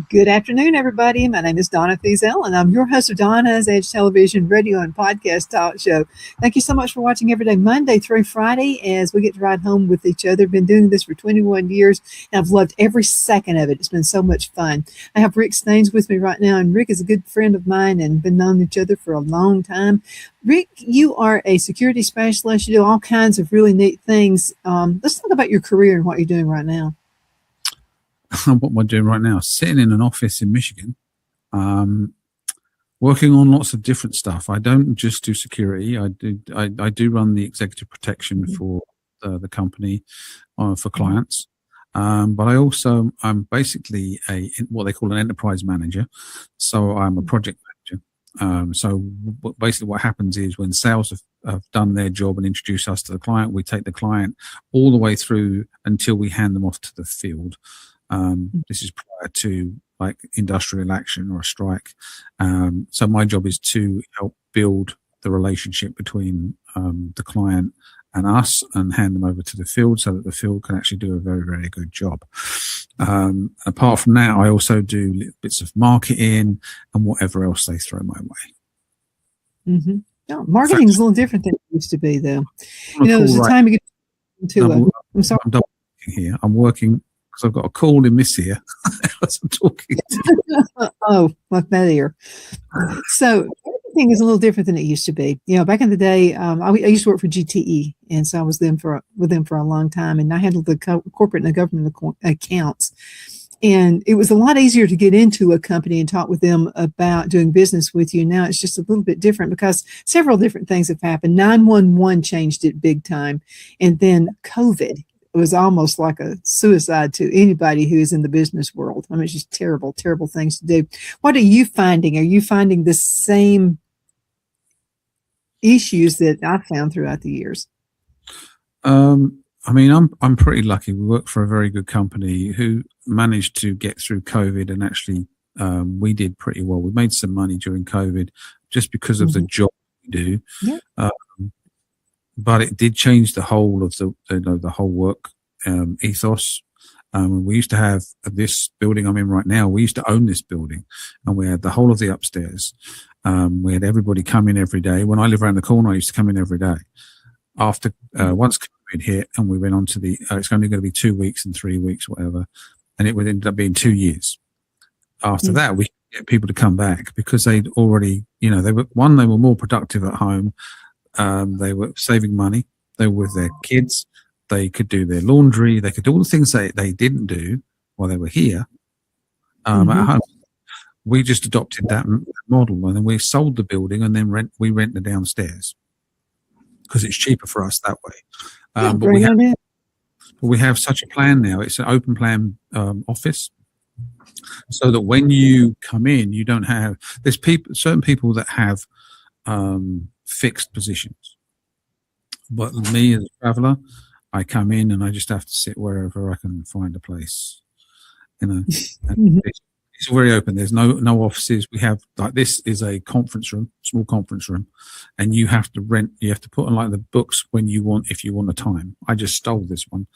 Good afternoon, everybody. My name is Donna Feazell, and I'm your host of Donna's Edge Television, radio, and podcast talk show. Thank you so much for watching every day, Monday through Friday, as we get to ride home with each other. Been doing this for 21 years, and I've loved every second of it. It's been so much fun. I have Rick Staines with me right now, and Rick is a good friend of mine and been known each other for a long time. Rick, you are a security specialist. You do all kinds of really neat things. Let's talk about your career and what you're doing right now. What am I doing right now? Sitting in an office in Michigan, working on lots of different stuff. I don't just do security. I do run the executive protection for the company for clients. But I'm basically what they call an enterprise manager. So I'm a project manager. So basically what happens is when sales have done their job and introduce us to the client, we take the client all the way through until we hand them off to the field. This is prior to like industrial action or a strike. So my job is to help build the relationship between the client and us and hand them over to the field so that the field can actually do a very, very good job. Apart from that, I also do bits of marketing and whatever else they throw my way. Mm-hmm. Oh, marketing is a little different than it used to be, though. There's a time you get into I'm sorry. I'm done working here. I'm working because I've got a call in miss here as I'm talking. Oh, like that ear. So everything is a little different than it used to be. Back in the day, I used to work for GTE, and so I was with them for a long time, and I handled the corporate and the government accounts. And it was a lot easier to get into a company and talk with them about doing business with you. Now it's just a little bit different because several different things have happened. 911 changed it big time, and then COVID. It was almost like a suicide to anybody who is in the business world. I mean, it's just terrible, terrible things to do. What are you finding? Are you finding the same issues that I found throughout the years? I mean, I'm pretty lucky. We work for a very good company who managed to get through COVID, and actually we did pretty well. We made some money during COVID just because of the job we do. Yeah. But it did change the whole of the whole work ethos. We used to have this building I'm in right now. We used to own this building, and we had the whole of the upstairs. We had everybody come in every day. When I lived around the corner, I used to come in every day. After once COVID hit, and we went on to it's only going to be 2 weeks and 3 weeks, whatever, and it would end up being 2 years. After that, we could get people to come back because they'd already, they were more productive at home. They were saving money. They were with their kids. They could do their laundry. They could do all the things they didn't do while they were here at home. We just adopted that model, and then we sold the building, and then we rent the downstairs because it's cheaper for us that way. But we have such a plan now. It's an open plan office, so that when you come in, you don't have certain people that have fixed positions. But me as a traveler, I come in and I just have to sit wherever I can find a place. And it's very open. There's no offices. We have this is a conference room, small conference room, and you have to put on the books if you want a time. I just stole this one,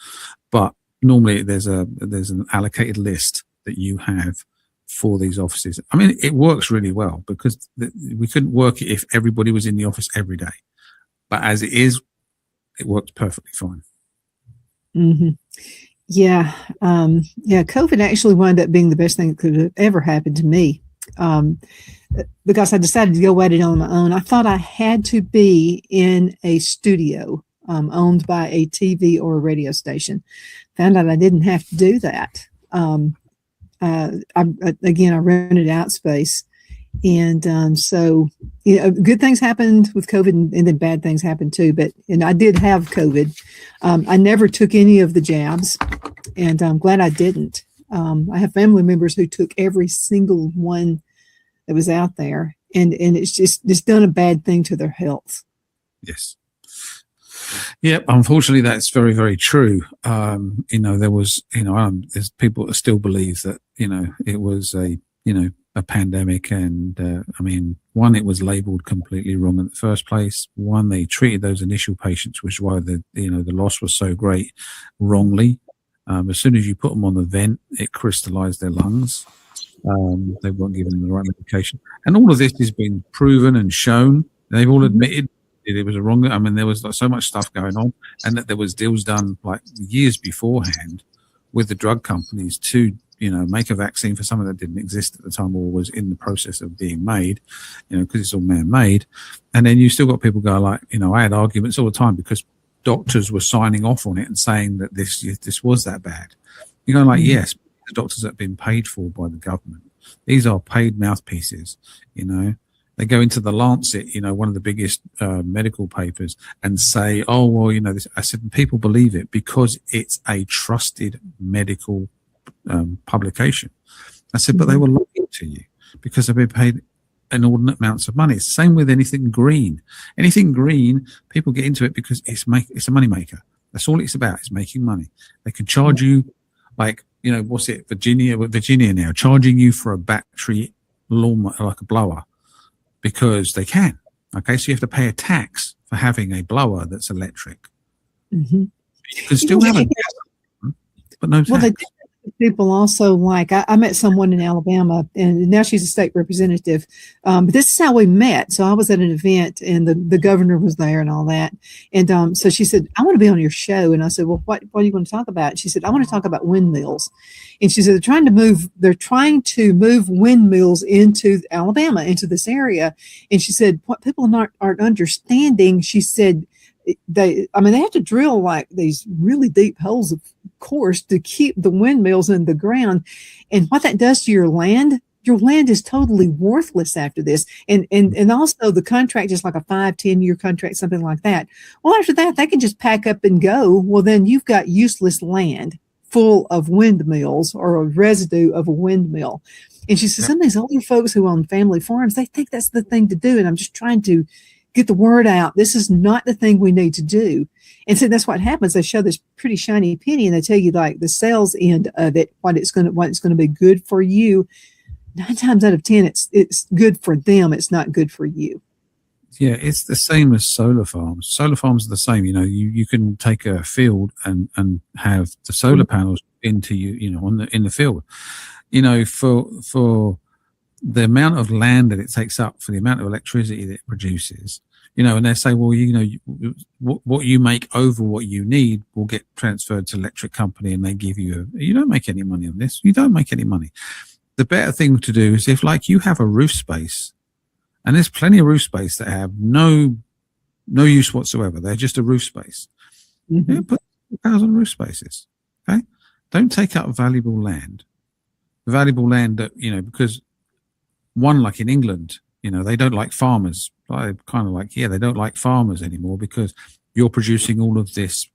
but normally there's an allocated list that you have for these offices. I mean, it works really well because we couldn't work it if everybody was in the office every day. But as it is, it works perfectly fine. Mm-hmm. Yeah. COVID actually wound up being the best thing that could have ever happened to me because I decided to go at it on my own. I thought I had to be in a studio owned by a TV or a radio station. Found out I didn't have to do that. I rented out space, and so good things happened with COVID, and then bad things happened too. And I did have COVID. I never took any of the jabs, and I'm glad I didn't. I have family members who took every single one that was out there, and it's done a bad thing to their health. Yes. Yeah, unfortunately, that's very, very true. There was, there's people that still believe that, it was a pandemic. And one, it was labeled completely wrong in the first place. One, they treated those initial patients, which is why the loss was so great, wrongly. As soon as you put them on the vent, it crystallized their lungs. They weren't given them the right medication. And all of this has been proven and shown. They've all admitted it was a wrong. There was so much stuff going on, and that there was deals done like years beforehand with the drug companies to, make a vaccine for something that didn't exist at the time or was in the process of being made, because it's all man-made. And then you still got people go like, I had arguments all the time because doctors were signing off on it and saying that this was that bad. You're going like, yes, the doctors that have been paid for by the government. These are paid mouthpieces, They go into the Lancet, one of the biggest medical papers, and say, oh, well, this. I said, people believe it because it's a trusted medical publication. I said, but they were lying to you because they've been paid inordinate amounts of money. It's the same with anything green. Anything green, people get into it because it's a money maker. That's all it's about, is making money. They can charge you, like, what's it, Virginia now, charging you for a battery lawnmower, like a blower, because they can. Okay, so you have to pay a tax for having a blower that's electric. Mm-hmm. You can still have a gas one, but no tax. Well, people also, like, I met someone in Alabama, and now she's a state representative. But this is how we met. So I was at an event, and the governor was there and all that. And so she said, I want to be on your show. And I said, well, what do you want to talk about? She said, I want to talk about windmills. And she said, they're trying to move windmills into Alabama, into this area. And she said, what people aren't understanding, she said, they have to drill like these really deep holes, of course, to keep the windmills in the ground. And what that does to your land is totally worthless after this. And also the contract is like a 5-10 year contract, something like that. Well, after that, they can just pack up and go. Well, then you've got useless land full of windmills, or a residue of a windmill. And she says, some of these older folks who own family farms, they think that's the thing to do. And I'm just trying to get the word out. This is not the thing we need to do. And so that's what happens. They show this pretty shiny penny, and they tell you like the sales end of it, what it's going to be good for you. 9 times out of 10, it's good for them. It's not good for you. Yeah, it's the same as solar farms. Solar farms are the same. You can take a field and have the solar panels into in the field. For the amount of land that it takes up, for the amount of electricity that it produces, and they say, well, what you make over what you need will get transferred to electric company, and they give you you don't make any money on this. You don't make any money. The better thing to do is if, like, you have a roof space, and there's plenty of roof space that have no use whatsoever. They're just a roof space. Mm-hmm. Put 1,000 roof spaces. Okay, don't take up valuable land. Valuable land that because one, like in England, they don't like farmers. They don't like farmers anymore because you're producing all of this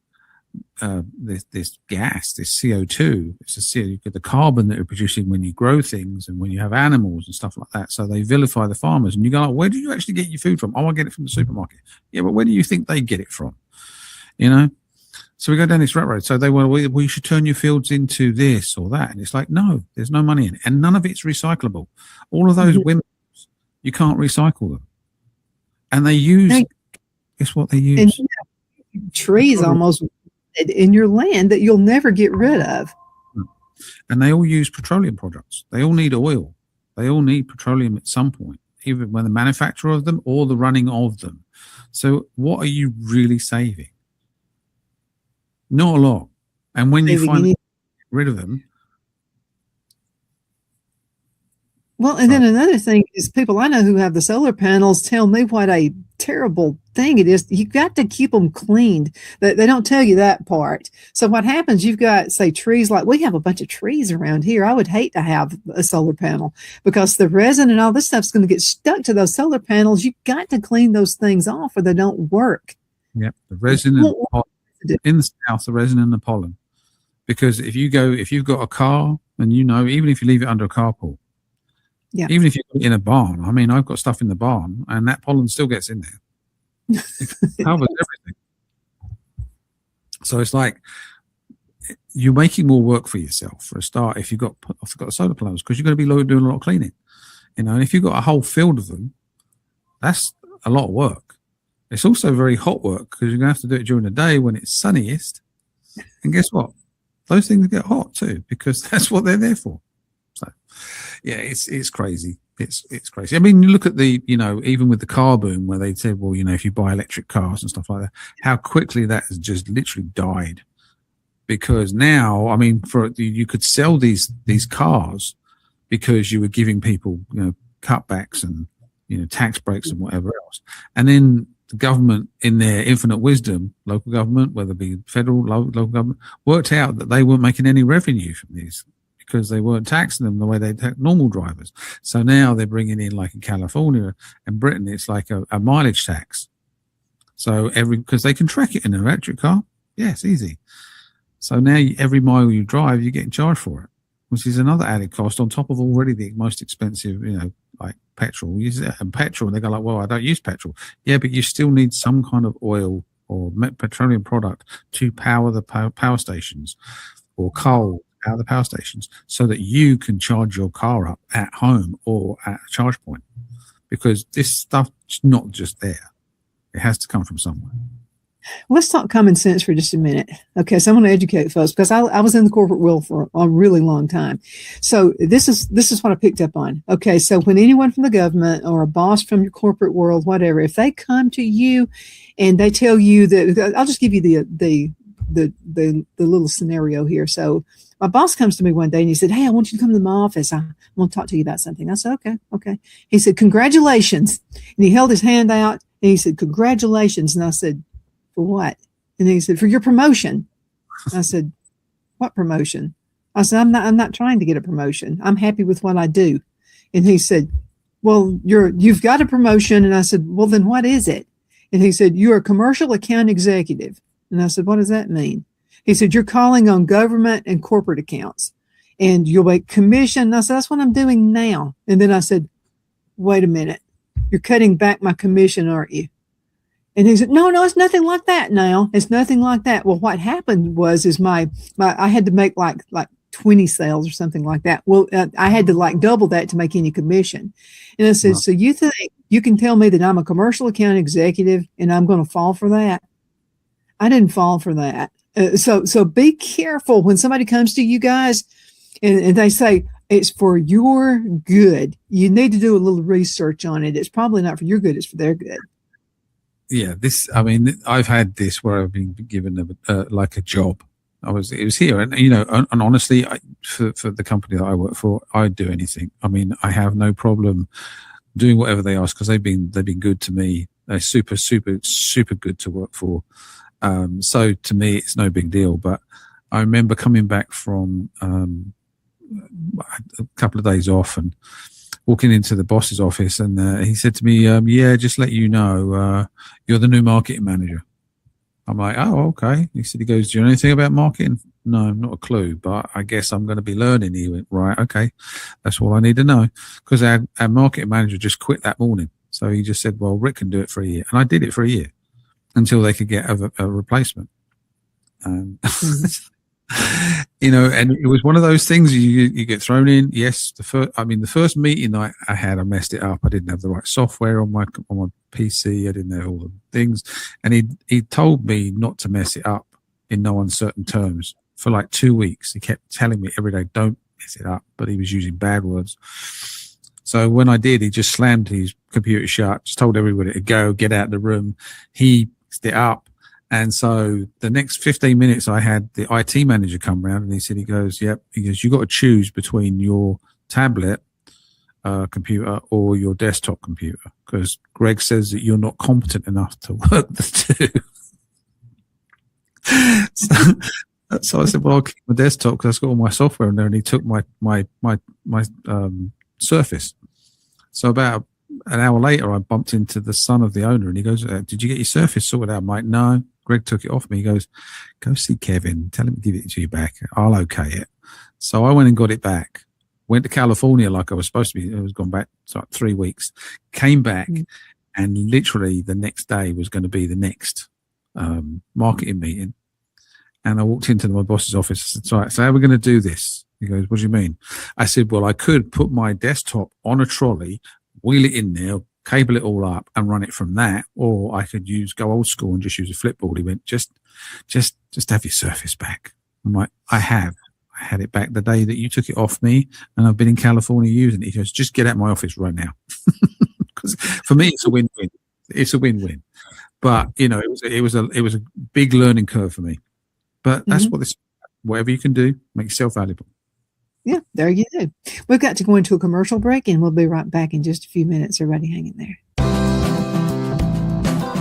this gas, this CO2. It's the carbon that you're producing when you grow things and when you have animals and stuff like that. So they vilify the farmers, and you go, where do you actually get your food from? Oh, I get it from the supermarket. Yeah, but where do you think they get it from? So we go down this rat road. So they were, well, you should turn your fields into this or that. And it's like, no, there's no money in it. And none of it's recyclable. All of those windmills, you can't recycle them. And they use, guess what they use? And trees almost in your land that you'll never get rid of. And they all use petroleum products. They all need oil. They all need petroleum at some point, either when the manufacture of them or the running of them. So what are you really saving? Not a lot. And when you finally get rid of them. Well, and then another thing is people I know who have the solar panels tell me what a terrible thing it is. You've got to keep them cleaned. They don't tell you that part. So what happens, you've got, say, trees, like we have a bunch of trees around here. I would hate to have a solar panel because the resin and all this stuff's going to get stuck to those solar panels. You've got to clean those things off or they don't work. Yep, the resin and in the south, the resin and the pollen. Because if you've got a car And even if you leave it under a carport, Yeah. even if you put it in a barn, I mean, I've got stuff in the barn, and that pollen still gets in there. It covers everything. So it's like you're making more work for yourself for a start if you've got solar panels, because you're going to be doing a lot of cleaning. And if you've got a whole field of them, that's a lot of work. It's also very hot work because you're going to have to do it during the day when it's sunniest. And guess what? Those things get hot too, because that's what they're there for. So, yeah, it's crazy. It's crazy. I mean, you look at even with the car boom where they said, well, if you buy electric cars and stuff like that, how quickly that has just literally died. Because now, I mean, you could sell these cars because you were giving people, cutbacks and, tax breaks and whatever else. And then the government, in their infinite wisdom, local government, whether it be federal, local government, worked out that they weren't making any revenue from these because they weren't taxing them the way they tax normal drivers. So now they're bringing in, like in California and Britain, it's like a mileage tax. So because they can track it in an electric car. Yeah, it's easy. So now every mile you drive, you're getting charged for it, which is another added cost on top of already the most expensive, like petrol. And petrol, and they go like, well, I don't use petrol. Yeah, but you still need some kind of oil or petroleum product to power the power stations, or coal to power the power stations, so that you can charge your car up at home or at a charge point. Because this stuff's not just there. It has to come from somewhere. Let's talk common sense for just a minute. Okay, so I'm going to educate folks because I was in the corporate world for a really long time. So this is what I picked up on. Okay, so when anyone from the government or a boss from your corporate world, whatever, if they come to you and they tell you that, I'll just give you the little scenario here. So my boss comes to me one day and he said, hey, I want you to come to my office. I want to talk to you about something. I said, okay. He said, congratulations. And he held his hand out and he said, congratulations. And I said, for what? And he said, for your promotion. I said, what promotion? I said, I'm not trying to get a promotion. I'm happy with what I do. And he said, well, you've got a promotion. And I said, well, then what is it? And he said, you're a commercial account executive. And I said, what does that mean? He said, you're calling on government and corporate accounts and you'll make commission. And I said, that's what I'm doing now. And then I said, wait a minute, you're cutting back my commission, aren't you? And he said, no, it's nothing like that now. It's nothing like that. Well, what happened was I had to make like 20 sales or something like that. Well, I had to like double that to make any commission. And I said, wow. So you think you can tell me that I'm a commercial account executive and I'm going to fall for that? I didn't fall for that. So be careful when somebody comes to you guys and they say, it's for your good. You need to do a little research on it. It's probably not for your good. It's for their good. Yeah, I've had this where I've been given like a job. It was here, and and honestly, for the company that I work for, I'd do anything. I mean, I have no problem doing whatever they ask because they've been good to me. They're super, super, super good to work for. So to me, it's no big deal. But I remember coming back from a couple of days off and walking into the boss's office, and he said to me, yeah, just let you know, you're the new marketing manager. I'm like, oh, okay. He goes, do you know anything about marketing? No, not a clue, but I guess I'm going to be learning. He went, right, okay. That's all I need to know. Because our marketing manager just quit that morning. So he just said, well, Rick can do it for a year. And I did it for a year until they could get a replacement. And it was one of those things you get thrown in. Yes, the first meeting I had, I messed it up. I didn't have the right software on my PC. I didn't have all the things, and he told me not to mess it up in no uncertain terms for like 2 weeks. He kept telling me every day, "Don't mess it up," but he was using bad words. So when I did, he just slammed his computer shut, just told everybody to go, get out of the room. He messed it up. And so the next 15 minutes, I had the IT manager come around and he goes, yep. He goes, you got to choose between your tablet computer or your desktop computer because Greg says that you're not competent enough to work the two. So I said, well, I'll keep my desktop because I've got all my software in there. And he took my Surface. So about an hour later, I bumped into the son of the owner and he goes, did you get your Surface sorted out? I'm like, no. Greg took it off me. He goes, go see Kevin. Tell him to give it to you back. I'll okay it. So I went and got it back. Went to California like I was supposed to be. I was gone back like 3 weeks. Came back, and literally the next day was going to be the next marketing meeting. And I walked into my boss's office and said, so how are we going to do this? He goes, what do you mean? I said, well, I could put my desktop on a trolley, wheel it in there, cable it all up and run it from that, or I could go old school and just use a flipboard. He went, just have your Surface back. I'm like, I had it back the day that you took it off me, and I've been in California using it. He goes, just get out of my office right now. Because for me, it's a win-win. It's a win-win. But it was a big learning curve for me. But that's whatever you can do, make yourself valuable. Yeah, there you go. We've got to go into a commercial break, and we'll be right back in just a few minutes. Everybody hang in there.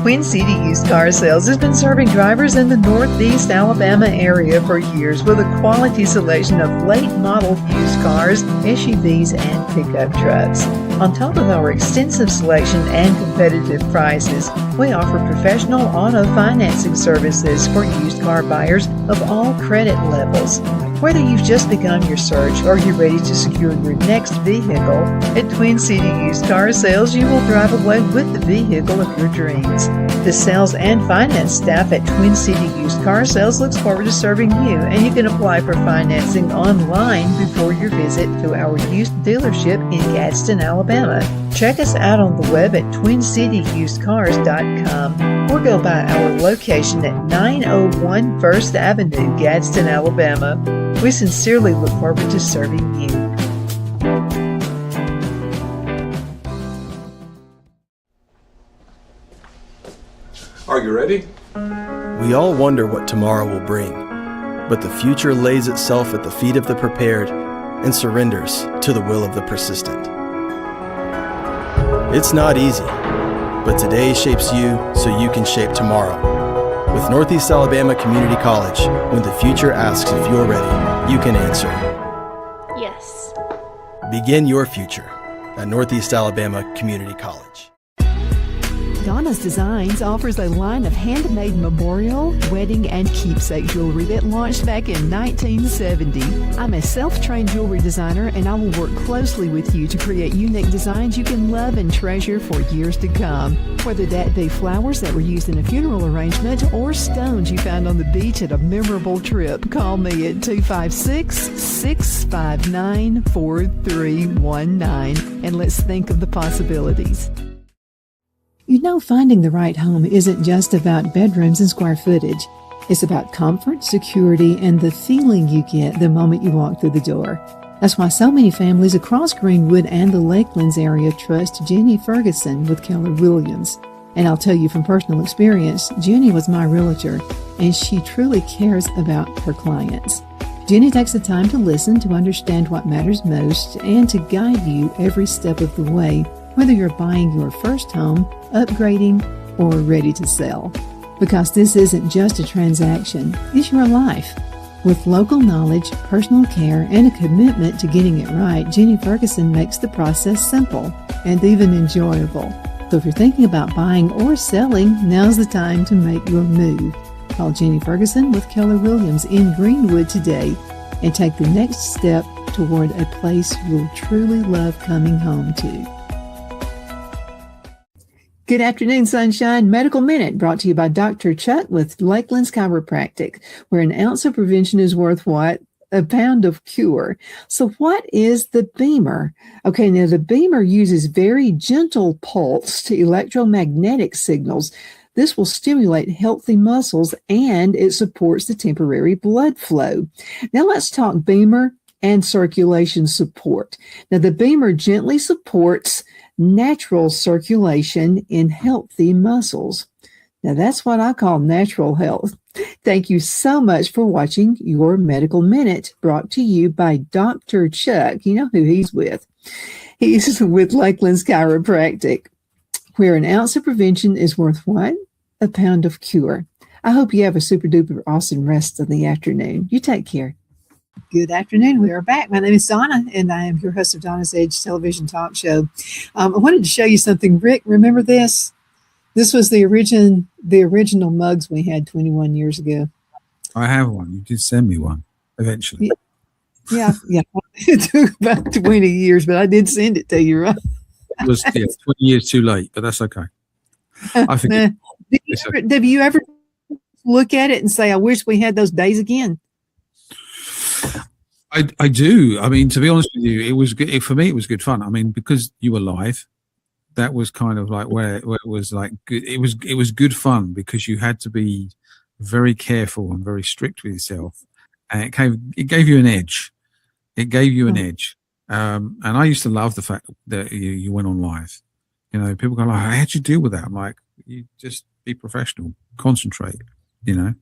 Twin City Used Car Sales has been serving drivers in the Northeast Alabama area for years with a quality selection of late model used cars, SUVs, and pickup trucks. On top of our extensive selection and competitive prices, we offer professional auto financing services for used car buyers of all credit levels. Whether you've just begun your search or you're ready to secure your next vehicle, at Twin City Used Car Sales, you will drive away with the vehicle of your dreams. The sales and finance staff at Twin City Used Car Sales looks forward to serving you, and you can apply for financing online before your visit to our used dealership in Gadsden, Alabama. Check us out on the web at twincityusedcars.com or go by our location at 901 First Avenue, Gadsden, Alabama. We sincerely look forward to serving you. Are you ready? We all wonder what tomorrow will bring, but the future lays itself at the feet of the prepared and surrenders to the will of the persistent. It's not easy, but today shapes you so you can shape tomorrow. With Northeast Alabama Community College, when the future asks if you're ready, you can answer yes. Begin your future at Northeast Alabama Community College. Donna's Designs offers a line of handmade memorial, wedding, and keepsake jewelry that launched back in 1970. I'm a self-trained jewelry designer, and I will work closely with you to create unique designs you can love and treasure for years to come. Whether that be flowers that were used in a funeral arrangement or stones you found on the beach at a memorable trip, call me at 256-659-4319, and let's think of the possibilities. You know, finding the right home isn't just about bedrooms and square footage. It's about comfort, security, and the feeling you get the moment you walk through the door. That's why so many families across Greenwood and the Lakelands area trust Jenny Ferguson with Keller Williams. And I'll tell you from personal experience, Jenny was my realtor, and she truly cares about her clients. Jenny takes the time to listen, to understand what matters most, and to guide you every step of the way, whether you're buying your first home, upgrading, or ready to sell. Because this isn't just a transaction, it's your life. With local knowledge, personal care, and a commitment to getting it right, Jenny Ferguson makes the process simple and even enjoyable. So if you're thinking about buying or selling, now's the time to make your move. Call Jenny Ferguson with Keller Williams in Greenwood today and take the next step toward a place you'll truly love coming home to. Good afternoon, Sunshine. Medical Minute brought to you by Dr. Chuck with Lakeland's Chiropractic, where an ounce of prevention is worth what? A pound of cure. So what is the Beamer? Okay, now the Beamer uses very gentle pulsed electromagnetic signals. This will stimulate healthy muscles, and it supports the temporary blood flow. Now let's talk Beamer and circulation support. Now the Beamer gently supports natural circulation in healthy muscles. Now that's what I call natural health. Thank you so much for watching your Medical Minute, brought to you by Dr. Chuck. You know who he's with. He's with Lakeland's Chiropractic, where an ounce of prevention is worth what? A pound of cure. I hope you have a super duper awesome rest of the afternoon. You take care. Good afternoon. We are back. My name is Donna, and I am your host of Donna's Edge television talk show. I wanted to show you something. Rick, remember this? This was the original mugs we had 21 years ago. I have one. You did send me one eventually. Yeah. It took about 20 years, but I did send it to you, right? It was 20 years too late, but that's okay. I think Did you ever look at it and say, I wish we had those days again? I do. I mean, to be honest with you, it was good. For me, it was good fun. I mean, because you were live, that was kind of like where it was like good. It was good fun because you had to be very careful and very strict with yourself, and it gave you an edge. It gave you an edge. And I used to love the fact that you went on live. You know, people go like, how'd you deal with that? I'm like, you just be professional, concentrate, you know.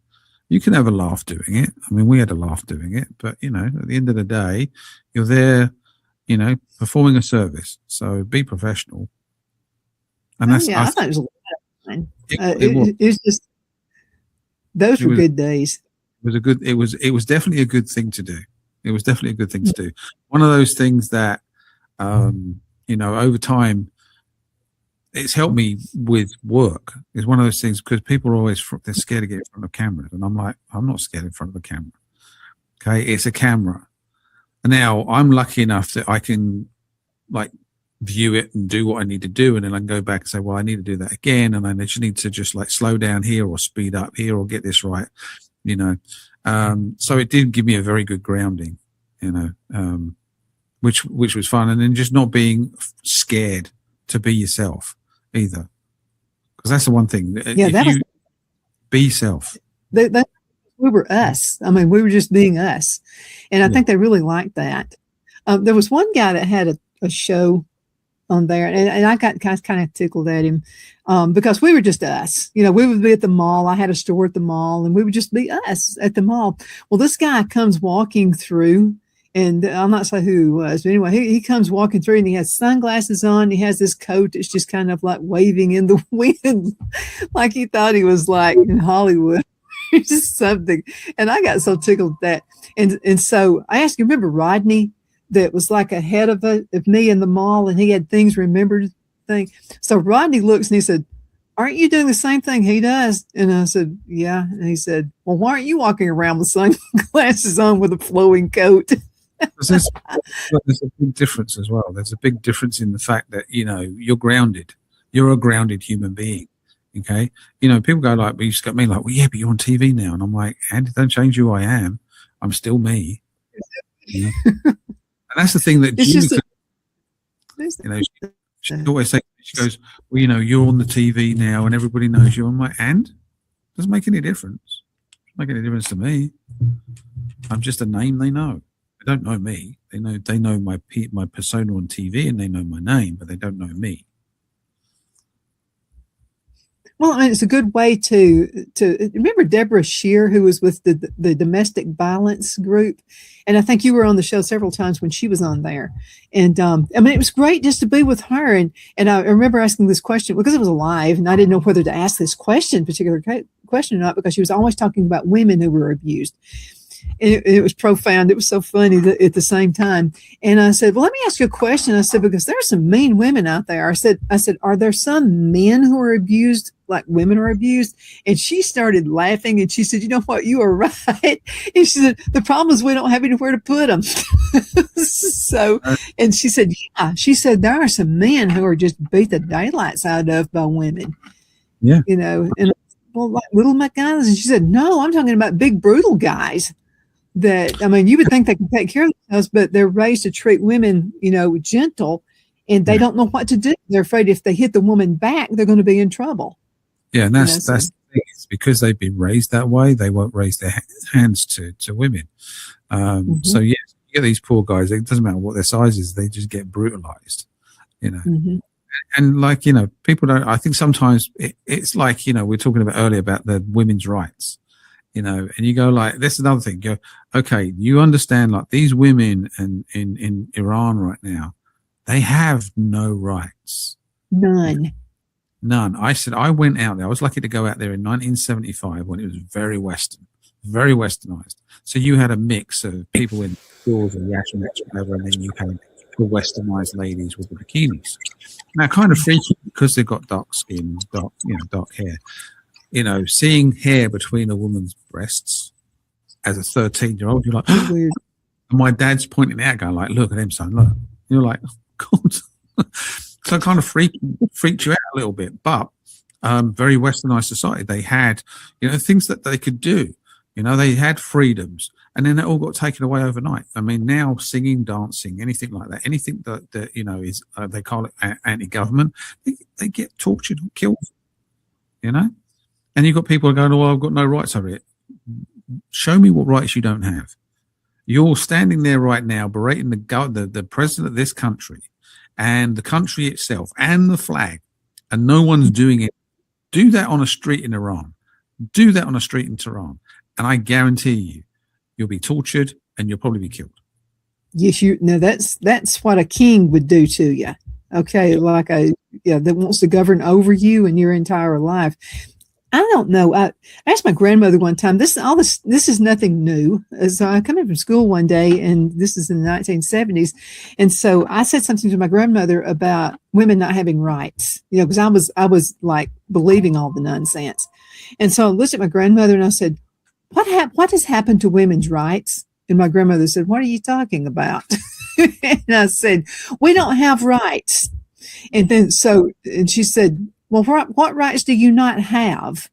You can have a laugh doing it. I mean, we had a laugh doing it, but, you know, at the end of the day, you're there, you know, performing a service. So be professional. And that's, I thought it was a lot of fun. It was just, those were good days. It was definitely a good thing to do. It was definitely a good thing to do. One of those things that, you know, over time, it's helped me with work. It's one of those things because people are always, they're scared to get in front of cameras. And I'm like, I'm not scared in front of a camera. Okay. It's a camera. And now I'm lucky enough that I can like view it and do what I need to do. And then I can go back and say, well, I need to do that again. And I just need to just like slow down here or speed up here or get this right, you know. So it did give me a very good grounding, you know, which was fun. And then just not being scared to be yourself either, because that's the one thing. Be self. We were us. I mean, we were just being us, and I think they really liked that. There was one guy that had a show on there, and I got kind of tickled at him because we were just us. You know, we would be at the mall. I had a store at the mall, and we would just be us at the mall. Well, this guy comes walking through. And I'm not saying who he was, but anyway, he comes walking through and he has sunglasses on. He has this coat that's just kind of like waving in the wind, like he thought he was like in Hollywood, just something. And I got so tickled at that. And so I asked you, remember Rodney that was like ahead of me in the mall and he had things remembered thing. So Rodney looks and he said, aren't you doing the same thing he does? And I said, yeah. And he said, well, why aren't you walking around with sunglasses on with a flowing coat? There's a big difference as well. There's a big difference in the fact that, you know, you're grounded. You're a grounded human being. Okay. You know, people go like, but you just got me like, well, yeah, but you're on TV now. And I'm like, Andy, don't change who I am. I'm still me. You know? And that's the thing that Julie, you know, she always say, she goes, well, you know, you're on the TV now and everybody knows you. I'm like, and doesn't make any difference. Doesn't make any difference to me. I'm just a name they know. They don't know me. They know my persona on TV and they know my name, but they don't know me. Well, I mean, it's a good way to remember Deborah Shear, who was with the domestic violence group. And I think you were on the show several times when she was on there. And I mean, it was great just to be with her. And I remember asking this question because it was live and I didn't know whether to ask this particular question or not, because she was always talking about women who were abused. And it was profound. It was so funny at the same time. And I said, well, let me ask you a question. I said, because there are some mean women out there. I said, are there some men who are abused like women are abused? And she started laughing and she said, you know what? You are right. And she said, the problem is we don't have anywhere to put them. So, and she said, yeah, she said, there are some men who are just beat the daylights out of by women. Yeah. You know, and well, like little guys. And she said, no, I'm talking about big, brutal guys. That, I mean, you would think they can take care of themselves, but they're raised to treat women, you know, gentle, and they don't know what to do. They're afraid if they hit the woman back, they're going to be in trouble. Yeah, and that's the thing. It's because they've been raised that way. They won't raise their hands to women. So yes, you get these poor guys. It doesn't matter what their size is; they just get brutalized. You know, and like, you know, people don't. I think sometimes it's like, you know, we were talking about earlier about the women's rights. You know, and you go like, this is another thing. You go, okay, you understand like these women in Iran right now, they have no rights. None. I said, I went out there. I was lucky to go out there in 1975 when it was very Western, very Westernized. So you had a mix of people in schools or yashmaks, whatever, and then you had the Westernized ladies with the bikinis. Now, kind of freaky because they've got dark skin, dark hair. You know, seeing hair between a woman's breasts as a 13-year-old, you're like, weird. And my dad's pointing out, going like, look at him, son, look. You're like, oh, God. So it kind of freaked you out a little bit. But very westernized society, they had, things that they could do. They had freedoms, and then it all got taken away overnight. I mean, now singing, dancing, anything like that, anything that is, they call it anti-government, they get tortured and killed, And you've got people going, oh, I've got no rights over it. Show me what rights you don't have. You're standing there right now berating the president of this country and the country itself and the flag, and no one's doing it. Do that on a street in Iran. Do that on a street in Tehran. And I guarantee you'll be tortured and you'll probably be killed. Yes, that's what a king would do to you. Okay, like that wants to govern over you and your entire life. I don't know. I asked my grandmother one time. This is nothing new. So I come in from school one day, and this is in the 1970s, and so I said something to my grandmother about women not having rights. Because I was like believing all the nonsense, and so I looked at my grandmother and I said, "What has happened to women's rights?" And my grandmother said, "What are you talking about?" And I said, "We don't have rights." And she said, "Well, what rights do you not have?"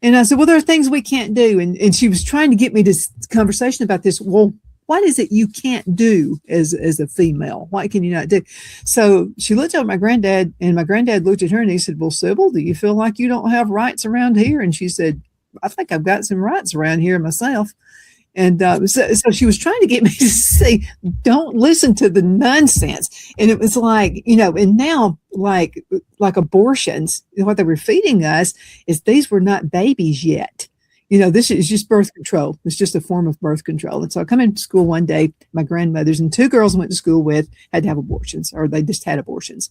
And I said, "Well, there are things we can't do." And she was trying to get me to conversation about this. Well, what is it you can't do as a female? What can you not do? So she looked at my granddad, and my granddad looked at her and he said, "Well, Sybil, do you feel like you don't have rights around here?" And she said, "I think I've got some rights around here myself." And so she was trying to get me to say, don't listen to the nonsense. And it was like, and now like abortions, what they were feeding us is these were not babies yet. This is just birth control. It's just a form of birth control. And so I come into school one day, my grandmothers and two girls I went to school with had to have abortions, or they just had abortions.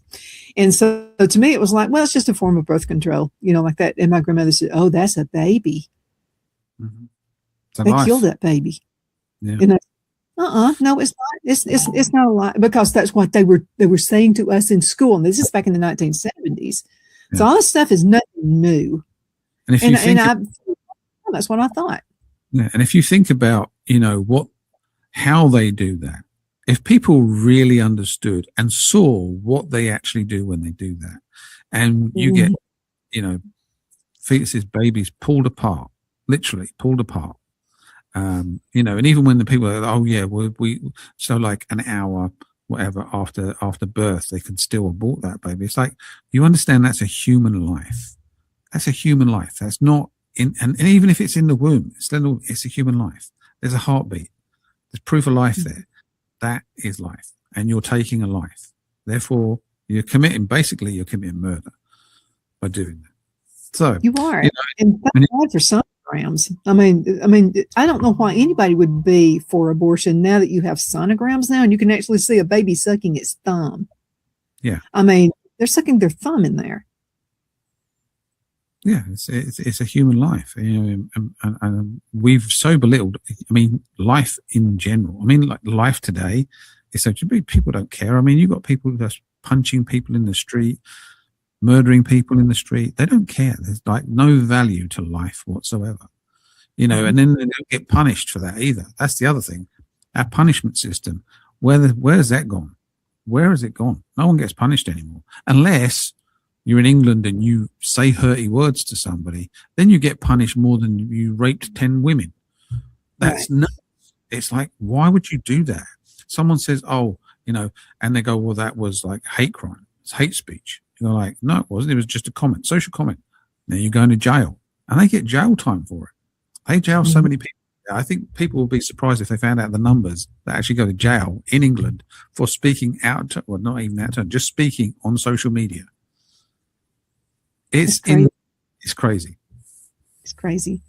And so to me, it was like, well, it's just a form of birth control, like that. And my grandmother said, "Oh, that's a baby." Mm-hmm. They killed that baby. Yeah. And no, it's not. It's not a lie, because that's what they were saying to us in school. And this is back in the 1970s. Yeah. So all this stuff is nothing new. And if you think that's what I thought. Yeah. And if you think about, how they do that, if people really understood and saw what they actually do when they do that, and you get, fetuses, babies pulled apart, literally pulled apart. And even when the people are, oh yeah, so like an hour, whatever, after birth, they can still abort that baby. It's like, you understand that's a human life. That's a human life. That's not and even if it's in the womb, it's a human life. There's a heartbeat. There's proof of life there. That is life. And you're taking a life. Therefore, you're committing murder by doing that. So you are. And thank God for sonograms. I mean, I don't know why anybody would be for abortion now that you have sonograms now, and you can actually see a baby sucking its thumb. Yeah. I mean, they're sucking their thumb in there. Yeah, it's a human life, and we've so belittled. I mean, life in general. I mean, like life today is so people don't care. I mean, you've got people just punching people in the street, murdering people in the street. They don't care. There's like no value to life whatsoever, and then they don't get punished for that either. That's the other thing. Our punishment system, where's that gone? Where has it gone? No one gets punished anymore, unless you're in England and you say hurty words to somebody, then you get punished more than you raped 10 women. That's nuts. It's like, why would you do that? Someone says, oh, and they go, well, that was like hate crime. It's hate speech. You're like, no, it wasn't. It was just a comment, social comment. Now you're going to jail. And they get jail time for it. They jail so many people. I think people will be surprised if they found out the numbers that actually go to jail in England for speaking out, well, not even that, just speaking on social media. It's crazy. It's crazy.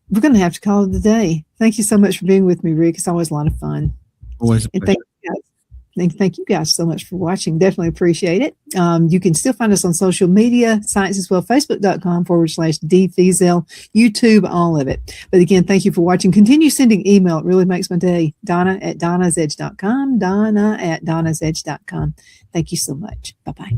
We're going to have to call it a day. Thank you so much for being with me, Rick. It's always a lot of fun. Always a pleasure. Thank you guys so much for watching. Definitely appreciate it. You can still find us on social media sites as well. Facebook.com/D Feazell, YouTube, all of it. But again, thank you for watching. Continue sending email. It really makes my day. Donna@donnasedge.com. Donna@donnasedge.com. Thank you so much. Bye-bye.